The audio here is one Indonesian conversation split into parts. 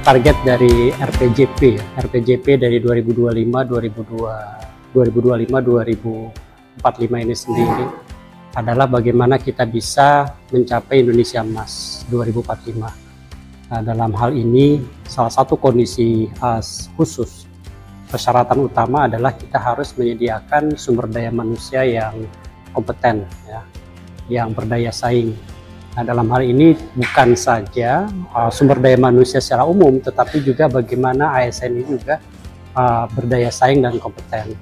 target dari RPJP, RPJP dari 2025-2045 ini sendiri adalah bagaimana kita bisa mencapai Indonesia Emas 2045. Nah, dalam hal ini salah satu kondisi khusus, persyaratan utama adalah kita harus menyediakan sumber daya manusia yang kompeten, ya, yang berdaya saing. Nah, dalam hal ini bukan saja sumber daya manusia secara umum, tetapi juga bagaimana ASN ini juga berdaya saing dan kompeten.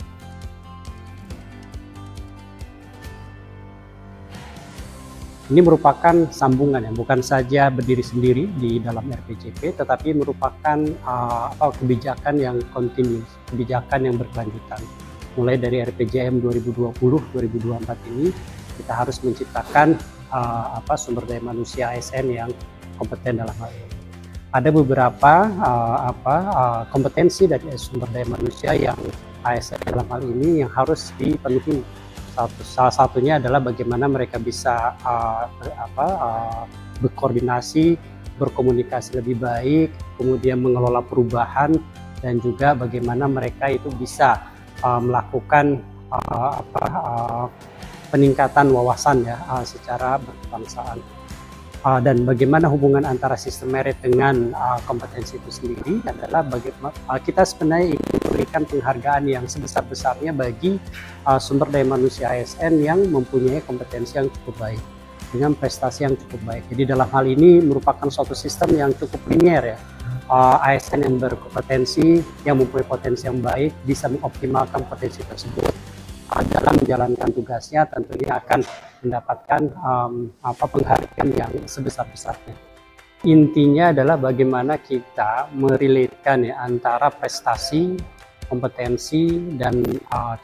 Ini merupakan sambungan, ya, bukan saja berdiri sendiri di dalam RPJP, tetapi merupakan kebijakan yang continuous, kebijakan yang berkelanjutan. Mulai dari RPJM 2020-2024 ini, kita harus menciptakan sumber daya manusia ASN yang kompeten dalam hal ini. Ada beberapa kompetensi dari sumber daya manusia yang ASN dalam hal ini yang harus dipenuhi. Salah satunya adalah bagaimana mereka bisa berkoordinasi, berkomunikasi lebih baik, kemudian mengelola perubahan, dan juga bagaimana mereka itu bisa melakukan peningkatan wawasan, ya, secara berkebangsaan, dan bagaimana hubungan antara sistem merit dengan kompetensi itu sendiri adalah bagaimana kita sebenarnya ingin memberikan penghargaan yang sebesar-besarnya bagi sumber daya manusia ASN yang mempunyai kompetensi yang cukup baik dengan prestasi yang cukup baik. Jadi dalam hal ini merupakan suatu sistem yang cukup linear, ya. ASN yang berkompetensi, yang mempunyai potensi yang baik, bisa mengoptimalkan potensi tersebut dalam menjalankan tugasnya, tentunya akan mendapatkan penghargaan yang sebesar-besarnya. Intinya adalah bagaimana kita merelatekan, ya, antara prestasi, kompetensi, dan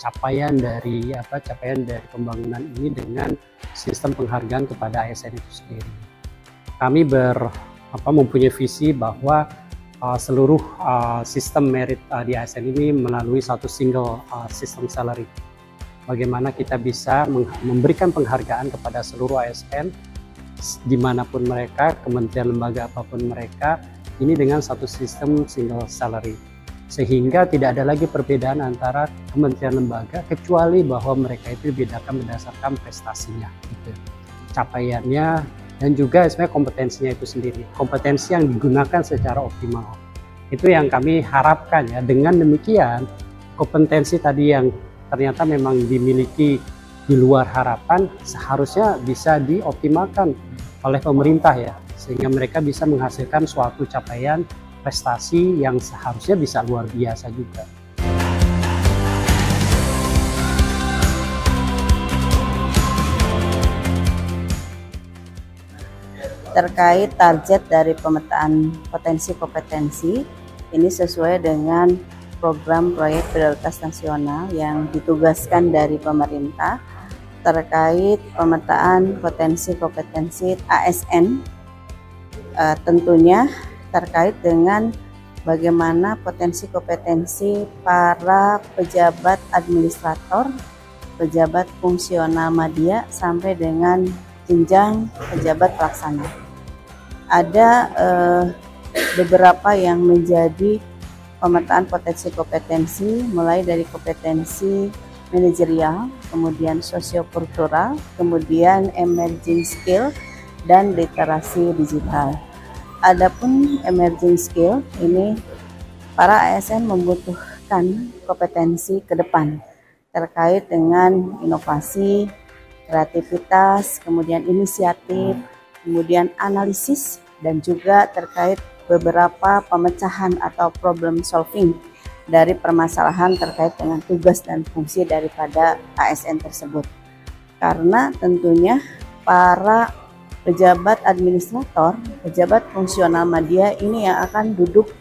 capaian dari pembangunan ini dengan sistem penghargaan kepada ASN itu sendiri. Kami mempunyai visi bahwa seluruh sistem merit di ASN ini melalui satu single sistem salary. Bagaimana kita bisa memberikan penghargaan kepada seluruh ASN dimanapun mereka, kementerian lembaga apapun mereka, ini dengan satu sistem single salary, sehingga tidak ada lagi perbedaan antara kementerian lembaga kecuali bahwa mereka itu dibedakan berdasarkan prestasinya, gitu, capaiannya, dan juga sebenarnya kompetensinya itu sendiri, kompetensi yang digunakan secara optimal. Itu yang kami harapkan, ya. Dengan demikian kompetensi tadi yang ternyata memang dimiliki di luar harapan seharusnya bisa dioptimalkan oleh pemerintah, ya, sehingga mereka bisa menghasilkan suatu capaian prestasi yang seharusnya bisa luar biasa juga. Terkait target dari pemetaan potensi kompetensi, ini sesuai dengan program proyek prioritas nasional yang ditugaskan dari pemerintah terkait pemetaan potensi kompetensi ASN, tentunya terkait dengan bagaimana potensi kompetensi para pejabat administrator, pejabat fungsional media, sampai dengan jenjang pejabat pelaksana. Ada beberapa yang menjadi pemetaan potensi kompetensi, mulai dari kompetensi manajerial, kemudian sosiokultural, kemudian emerging skill, dan literasi digital. Adapun emerging skill ini, para ASN membutuhkan kompetensi ke depan terkait dengan inovasi, kreativitas, kemudian inisiatif, kemudian analisis, dan juga terkait beberapa pemecahan atau problem solving dari permasalahan terkait dengan tugas dan fungsi daripada ASN tersebut. Karena tentunya para pejabat administrator, pejabat fungsional media ini yang akan duduk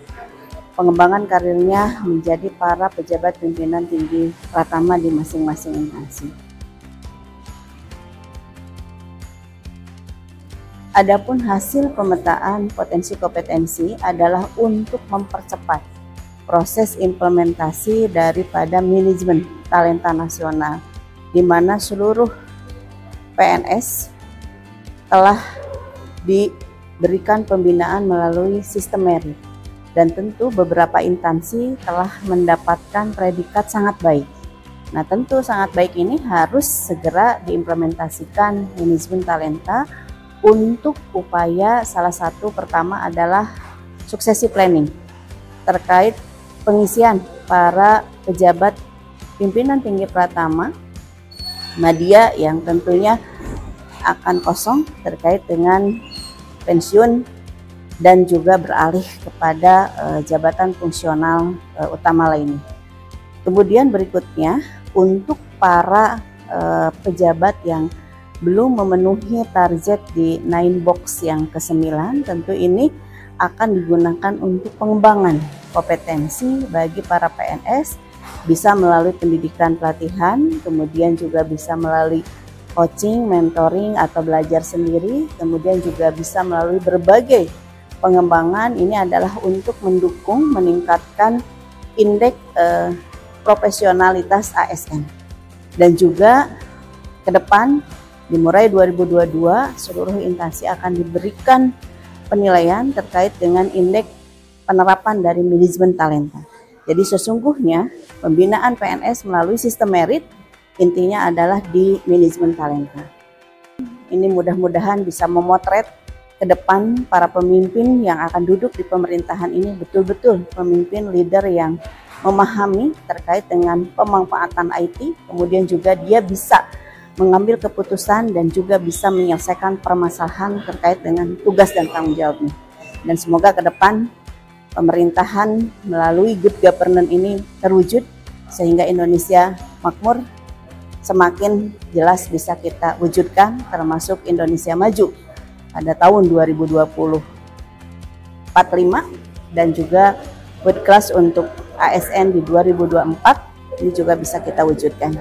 pengembangan karirnya menjadi para pejabat pimpinan tinggi pratama di masing-masing instansi. Adapun hasil pemetaan potensi kompetensi adalah untuk mempercepat proses implementasi daripada manajemen talenta nasional, di mana seluruh PNS telah diberikan pembinaan melalui sistem merit. dan tentu beberapa instansi telah mendapatkan predikat sangat baik. Nah, tentu sangat baik ini harus segera diimplementasikan manajemen talenta untuk upaya salah satu pertama adalah suksesi planning terkait pengisian para pejabat pimpinan tinggi pratama media yang tentunya akan kosong terkait dengan pensiun dan juga beralih kepada jabatan fungsional utama lainnya. Kemudian berikutnya untuk para pejabat yang belum memenuhi target di 9 box yang ke-9, tentu ini akan digunakan untuk pengembangan kompetensi bagi para PNS, bisa melalui pendidikan pelatihan, kemudian juga bisa melalui coaching, mentoring atau belajar sendiri, kemudian juga bisa melalui berbagai pengembangan. Ini adalah untuk mendukung meningkatkan indeks profesionalitas ASN. Dan juga ke depan dimulai 2022 seluruh instansi akan diberikan penilaian terkait dengan indeks penerapan dari manajemen talenta. Jadi sesungguhnya pembinaan PNS melalui sistem merit intinya adalah di manajemen talenta. Ini mudah-mudahan bisa memotret ke depan para pemimpin yang akan duduk di pemerintahan ini betul-betul pemimpin leader yang memahami terkait dengan pemanfaatan IT, kemudian juga dia bisa mengambil keputusan dan juga bisa menyelesaikan permasalahan terkait dengan tugas dan tanggung jawabnya. Dan semoga ke depan pemerintahan melalui good governance ini terwujud sehingga Indonesia makmur semakin jelas bisa kita wujudkan, termasuk Indonesia maju pada tahun 2045 dan juga world class untuk ASN di 2024 ini juga bisa kita wujudkan.